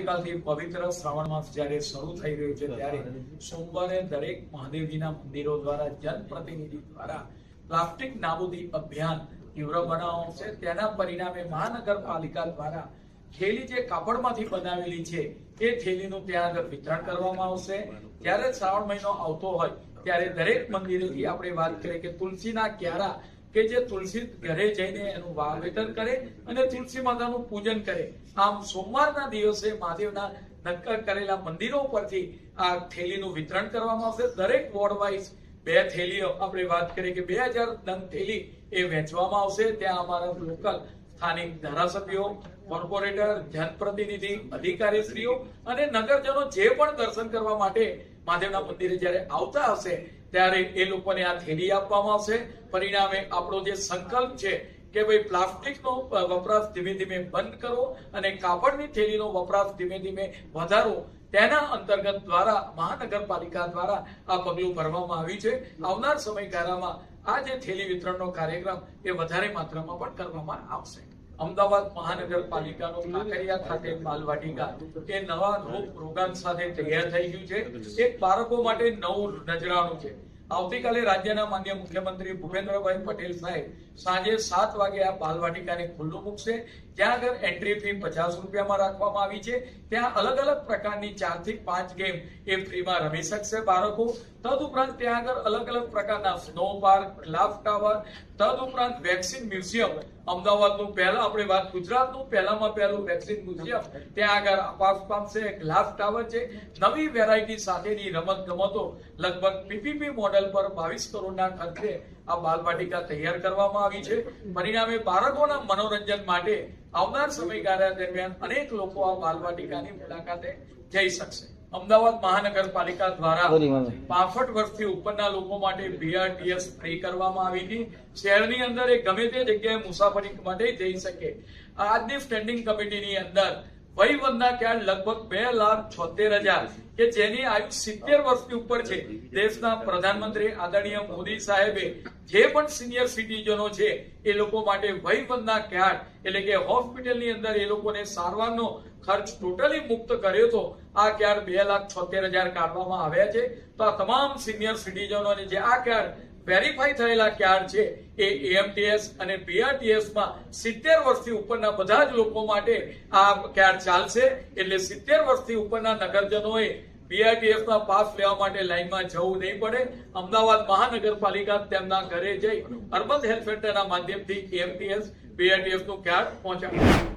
આવતીકાલથી પવિત્ર શ્રાવણ માસ જ્યારે શરૂ થઈ રહ્યો છે ત્યારે સોમવારે દરેક મહાદેવજીના મંદિરો દ્વારા જનપ્રતિનિધિ દ્વારા પ્લાસ્ટિક નાબૂદી અભિયાન તીવ્ર બનાવવામાં આવશે। તેના પરિણામે મહાનગરપાલિકા દ્વારા થેલી જે કાપડમાંથી બનાવેલી છે એ થેલીનું ત્યાં આગળ વિતરણ કરવામાં આવશે। ત્યારે શ્રાવણ મહિનો આવતો હોય ત્યારે દરેક મંદિરેથી આપણે વાત કરીએ કે તુલસીના ક્યારા કે જે તુલસી ઘરે જઈને એનું વાવેતર કરે અને તુલસી માતાનું પૂજન કરે। આમ સોમવારના દિવસે મહાદેવના નક્કર કરેલા મંદિરો પરથી આ થેલીનું વિતરણ કરવામાં આવશે। દરેક વોર્ડ વાઇઝ 2 થેલીઓ આપણે વાત કરીએ કે 2000 નંગ થેલી એ વેચવામાં આવશે। ત્યાં અમારા લોકલ સ્થાનિક ધારાસભ્યો, કોર્પોરેટર, જનપ્રતિનિધિ, અધિકારીશ્રીઓ અને નગરજનો જે પણ દર્શન કરવા માટે મહાદેવના મંદિરે જ્યારે આવતા હશે ત્યારે એ લોકોને આ થેલી આપવામાં આવશે। પરિણામે આપણો જે સંકલ્પ છે કે ભાઈ પ્લાસ્ટિકનો વપરાશ ધીમે ધીમે બંધ કરવો અને કાપડની થેલીનો વપરાશ ધીમે ધીમે વધારવો, તેના અંતર્ગત દ્વારા મહાનગરપાલિકા દ્વારા આ પગલું ભરવામાં આવ્યું છે। આવનાર સમયગાળામાં આ જે થેલી વિતરણનો કાર્યક્રમ એ વધારે માત્રામાં પણ કરવામાં આવશે। અમદાવાદ મહાનગરપાલિકાનો કાંકરિયા ખાતે બાલવાટિકા એ નવા રોગાન સાથે તૈયાર થઈ ગયું છે। એક બાળકો માટે નવું નજરાણું છે। આવતીકાલે રાજ્યના માનનીય મુખ્યમંત્રી ભૂપેન્દ્રભાઈ પટેલ સાહેબ સાંજે 7 વાગે આ બાલવાટિકાને ખુલ્લું મૂકશે। ત્યાં આગળ એન્ટ્રી ફી 50 રૂપિયામાં રાખવામાં આવી છે। ત્યાં અલગ અલગ પ્રકારની 4 થી 5 ગેમ એ ફ્રીમાં રમી શકશે બાળકો। તદુપરાંત ત્યાં આગળ અલગ અલગ પ્રકારના સ્નો પાર્ક, ગ્લાસ ટાવર, તદુપરાંત વેક્સિન મ્યુઝિયમ, અમદાવાદનું પહેલા આપણે વાત ગુજરાતનું પહેલામાં પહેલું વેક્સિન મ્યુઝિયમ ત્યાં આગળ આપાસ પામશે। ગ્લાસ ટાવર છે, નવી વેરાયટી સાથેની રમત ગમતો લગભગ પીપીપી મોડેલ પર 22 કરોડના ખર્ચે આ બાલવાટિકા તૈયાર કરવામાં આવી છે। પરિણામે બાળકોના મનોરંજન માટે આવનાર સમયગાળા દરમિયાન અનેક લોકો આ બાલવાટિકાની મુલાકાતે જઈ શકશે। અમદાવાદ મહાનગરપાલિકા દ્વારા 65 વર્ષથી ઉપરના લોકો માટે BRTS ફ્રી કરવામાં આવી હતી। શહેરની અંદર એ ગમે તે જગ્યાએ મુસાફરી માટે જઈ શકે। આજની સ્ટેન્ડિંગ કમિટીની અંદર વયવંદના કાર્ડ લગભગ 2,76,000 કે જેની આયુ 70 વર્ષથી ઉપર છે। દેશના પ્રધાનમંત્રી આદરણીય મોદી સાહેબે જે પણ સિનિયર સિટીઝનો છે એ લોકો માટે વયવંદના કાર્ડ એટલે કે હોસ્પિટલની અંદર એ લોકોને સારવારનો ખર્ચ ટોટલી મુક્ત કર્યો તો આ કાર્ડ 2,76,000 કાઢવામાં આવ્યા છે। તો આ તમામ સિનિયર સિટીઝનોને જે આ કાર્ડ વેરીફાઈ થયેલા કાર્ડ છે એ AMTS અને BRTS માં 70 વર્ષથી ઉપરના બધા જ લોકો માટે આ કાર્ડ ચાલશે। એટલે 70 વર્ષથી ઉપરના નગરજનોએ BRTS ના પાસ લેવા માટે લાઈનમાં જવું નહીં પડે। અમદાવાદ મહાનગરપાલિકા તેમના ઘરે જઈ અર્બન હેલ્થ સેન્ટરના માધ્યમથી AMTS BRTS નું કાર્ડ પહોંચાડશે।